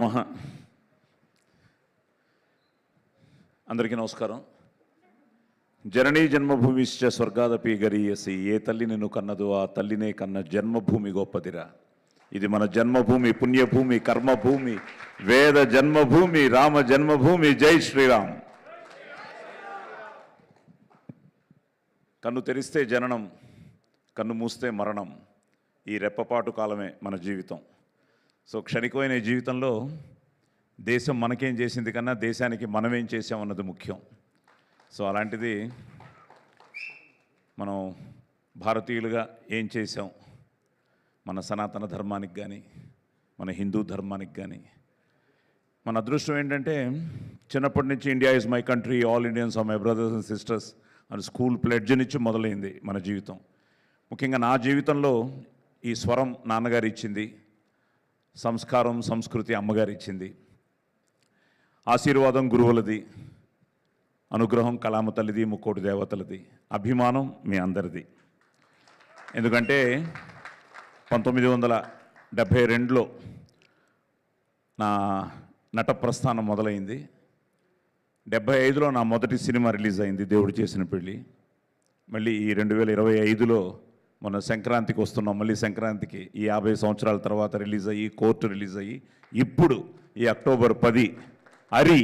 మహా అందరికీ నమస్కారం. జననీ జన్మభూమిశ్చ స్వర్గాదపి గరీయసి, ఏ తల్లి నిన్ను కన్నదో ఆ తల్లినే కన్న జన్మభూమి గొప్పదిరా. ఇది మన జన్మభూమి, పుణ్యభూమి, కర్మభూమి, వేద జన్మభూమి, రామ జన్మభూమి. జై శ్రీరామ్. కన్ను తెరిస్తే జననం, కన్ను మూస్తే మరణం. ఈ రెప్పపాటు కాలమే మన జీవితం. సో క్షణికమైన ఈ జీవితంలో దేశం మనకేం చేసింది కన్నా దేశానికి మనమేం చేసామన్నది ముఖ్యం. సో అలాంటిది మనం భారతీయులుగా ఏం చేసాం, మన సనాతన ధర్మానికి కానీ మన హిందూ ధర్మానికి కానీ. మన అదృష్టం ఏంటంటే చిన్నప్పటి నుంచి India is my country, all Indians are my brothers and sisters అని స్కూల్ ప్లెడ్జ్ నుంచి మొదలైంది మన జీవితం. ముఖ్యంగా నా జీవితంలో ఈ స్వరం నాన్నగారు ఇచ్చింది, సంస్కారం సంస్కృతి అమ్మగారు ఇచ్చింది, ఆశీర్వాదం గురువులది, అనుగ్రహం కళామ తల్లిది, ముక్కోటి దేవతలది, అభిమానం మీ అందరిది. ఎందుకంటే 1972లో నా నట ప్రస్థానం మొదలైంది. 75లో నా మొదటి సినిమా రిలీజ్ అయింది, దేవుడు చేసిన పెళ్ళి. మళ్ళీ ఈ 2025లో మన సంక్రాంతికి వస్తున్నాం. మళ్ళీ సంక్రాంతికి ఈ 50 సంవత్సరాల తర్వాత రిలీజ్ అయ్యి, కోర్టు రిలీజ్ అయ్యి, ఇప్పుడు ఈ అక్టోబర్ 10 అరి